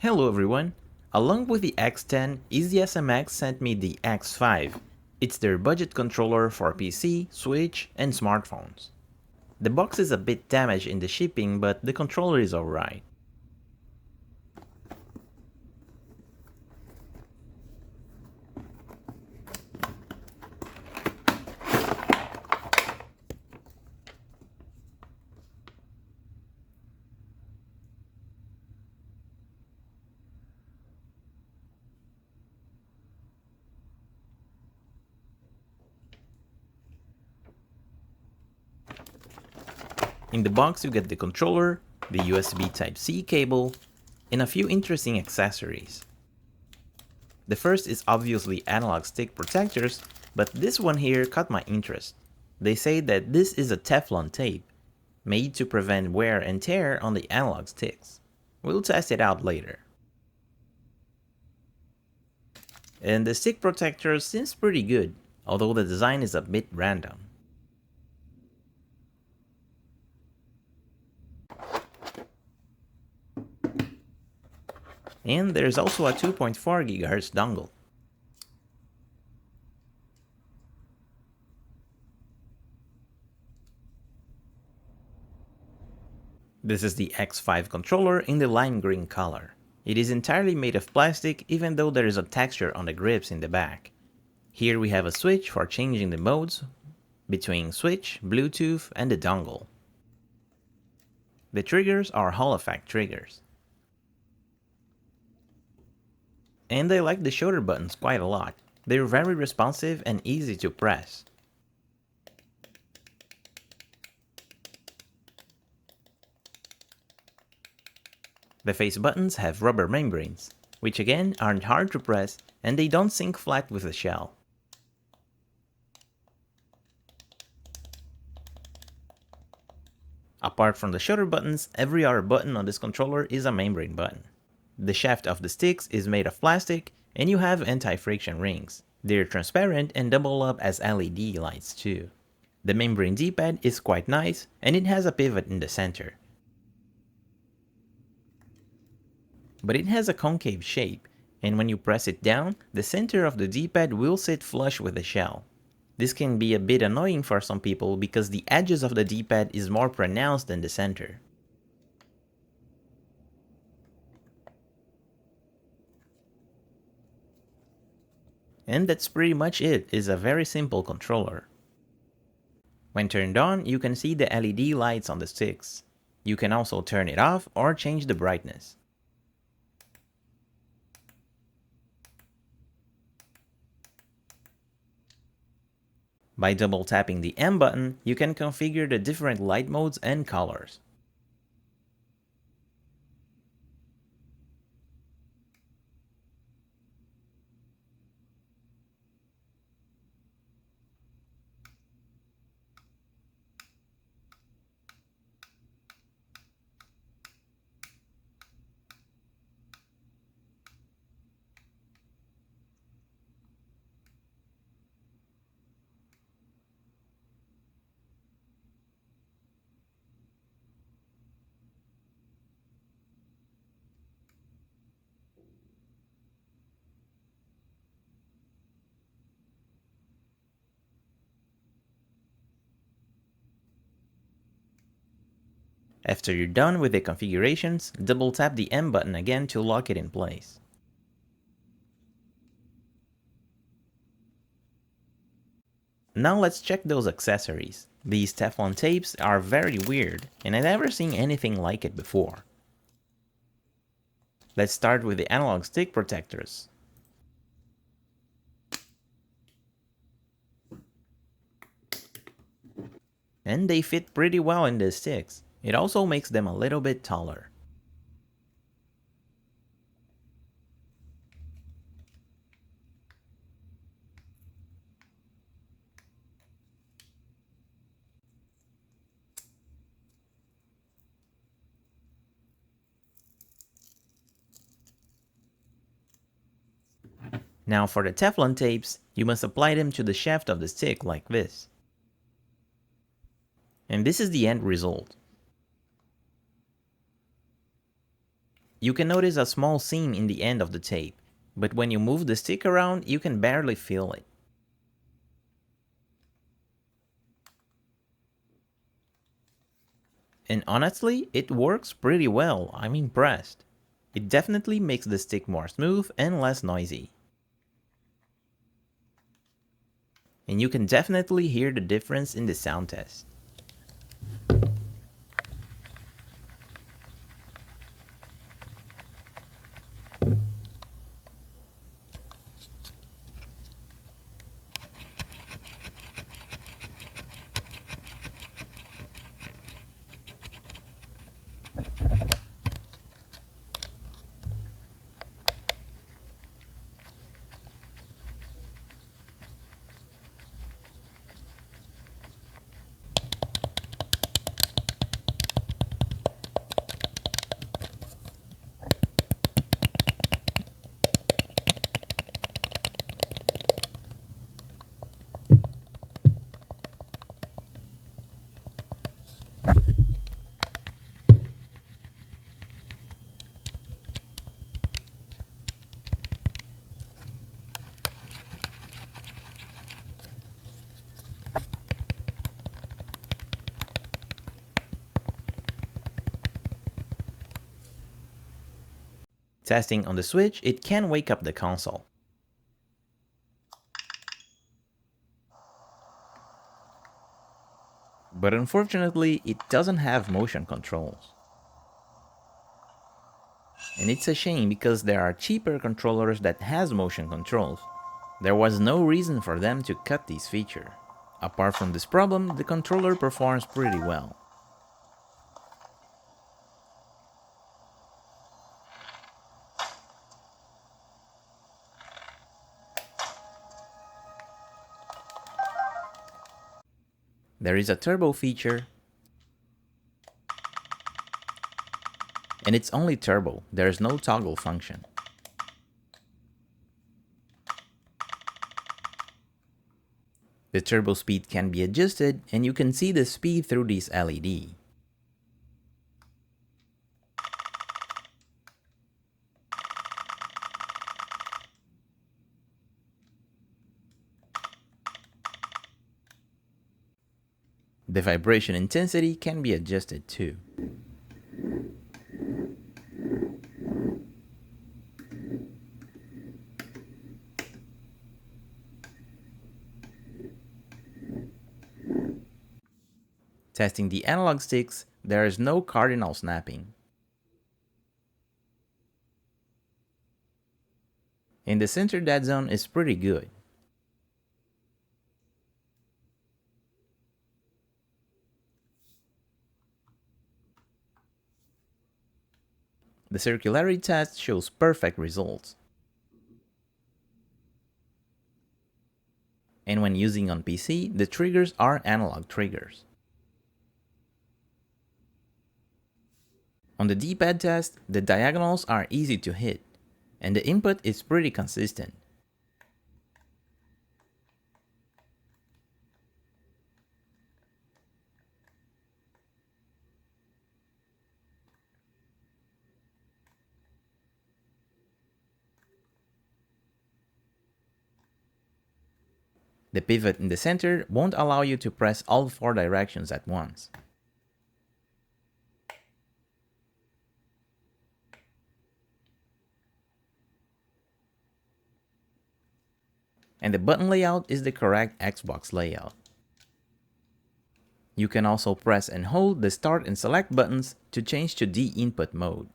Hello everyone! Along with the X10, EasySMX sent me the X5. It's their budget controller for PC, Switch, and smartphones. The box is a bit damaged in the shipping, but the controller is alright. In the box you get the controller, the USB Type-C cable, and a few interesting accessories. The first is obviously analog stick protectors, but this one here caught my interest. They say that this is a Teflon tape, made to prevent wear and tear on the analog sticks. We'll test it out later. And the stick protector seems pretty good, although the design is a bit random. And there's also a 2.4 GHz dongle. This is the X5 controller in the lime green color. It is entirely made of plastic, even though there is a texture on the grips in the back. Here we have a switch for changing the modes between switch, Bluetooth, and the dongle. The triggers are Hall effect triggers. And I like the shoulder buttons quite a lot. They're very responsive and easy to press. The face buttons have rubber membranes, which again aren't hard to press and they don't sink flat with the shell. Apart from the shoulder buttons, every other button on this controller is a membrane button. The shaft of the sticks is made of plastic and you have anti-friction rings. They're transparent and double up as LED lights too. The membrane Dpad is quite nice and it has a pivot in the center. But it has a concave shape, and when you press it down, the center of the Dpad will sit flush with the shell. This can be a bit annoying for some people because the edges of the Dpad is more pronounced than the center. And that's pretty much it. It's a very simple controller. When turned on, you can see the LED lights on the sticks. You can also turn it off or change the brightness. By double tapping the M button, you can configure the different light modes and colors. After you're done with the configurations, double tap the M button again to lock it in place. Now let's check those accessories. These Teflon tapes are very weird, and I've never seen anything like it before. Let's start with the analog stick protectors. And they fit pretty well in the sticks. It also makes them a little bit taller. Now for the Teflon tapes, you must apply them to the shaft of the stick like this. And this is the end result. You can notice a small seam in the end of the tape, but when you move the stick around, you can barely feel it. And honestly, it works pretty well. I'm impressed. It definitely makes the stick more smooth and less noisy. And you can definitely hear the difference in the sound test. Testing on the Switch, it can wake up the console. But unfortunately, it doesn't have motion controls. And it's a shame because there are cheaper controllers that has motion controls. There was no reason for them to cut this feature. Apart from this problem, the controller performs pretty well. There is a turbo feature, and it's only turbo, there's no toggle function. The turbo speed can be adjusted, and you can see the speed through this LED. The vibration intensity can be adjusted too. Testing the analog sticks, there is no cardinal snapping. And the center dead zone is pretty good. The circularity test shows perfect results. And when using on PC, the triggers are analog triggers. On the Dpad test, the diagonals are easy to hit, and the input is pretty consistent. The pivot in the center won't allow you to press all 4 directions at once. And the button layout is the correct Xbox layout. You can also press and hold the start and select buttons to change to the input mode.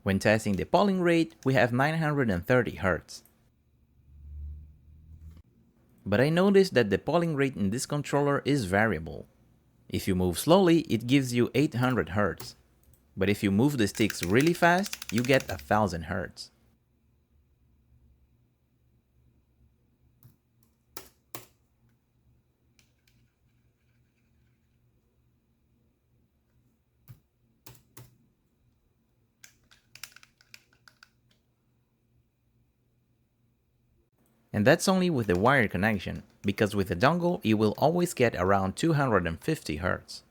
When testing the polling rate, we have 930 Hz. But I noticed that the polling rate in this controller is variable. If you move slowly, it gives you 800 Hz. But if you move the sticks really fast, you get 1000 Hz. And that's only with the wired connection, because with the dongle you will always get around 250 Hz.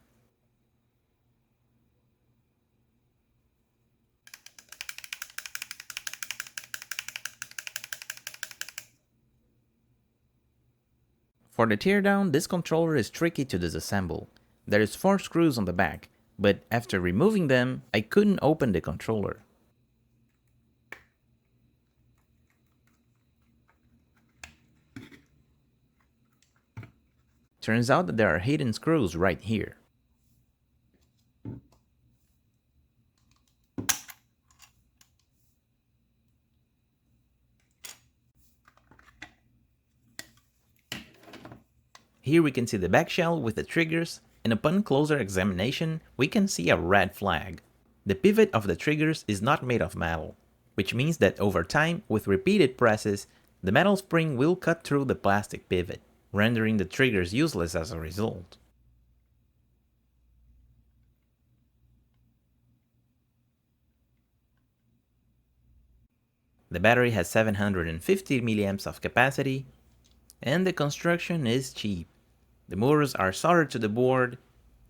For the teardown, this controller is tricky to disassemble. There is 4 screws on the back, but after removing them, I couldn't open the controller. Turns out that there are hidden screws right here. Here we can see the back shell with the triggers, and upon closer examination, we can see a red flag. The pivot of the triggers is not made of metal, which means that over time, with repeated presses, the metal spring will cut through the plastic pivot, rendering the triggers useless as a result. The battery has 750 mAh of capacity, and the construction is cheap. The motors are soldered to the board,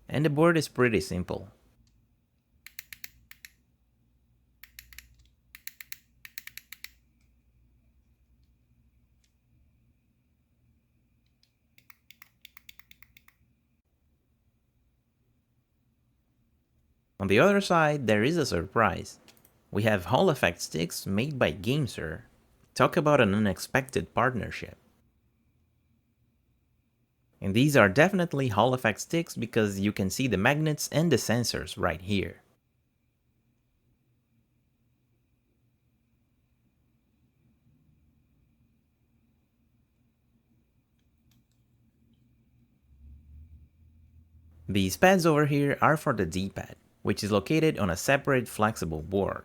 and the board is pretty simple. On the other side, there is a surprise. We have Hall effect sticks made by Gamesir. Talk about an unexpected partnership. And these are definitely Hall effect sticks because you can see the magnets and the sensors right here. These pads over here are for the Dpad, which is located on a separate flexible board.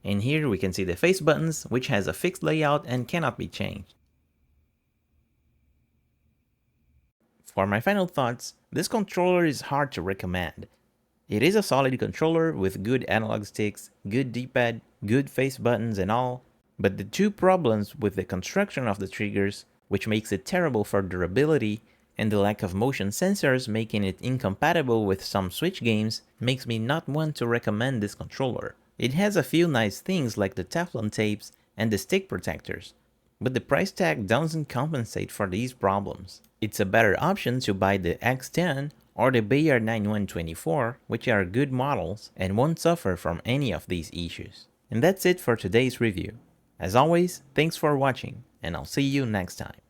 And here we can see the face buttons, which has a fixed layout and cannot be changed. For my final thoughts, this controller is hard to recommend. It is a solid controller with good analog sticks, good D-pad, good face buttons and all, but the two problems with the construction of the triggers, which makes it terrible for durability, and the lack of motion sensors making it incompatible with some Switch games, makes me not want to recommend this controller. It has a few nice things like the Teflon tapes and the stick protectors, but the price tag doesn't compensate for these problems. It's a better option to buy the X10 or the Bayard 9124, which are good models and won't suffer from any of these issues. And that's it for today's review. As always, thanks for watching, and I'll see you next time.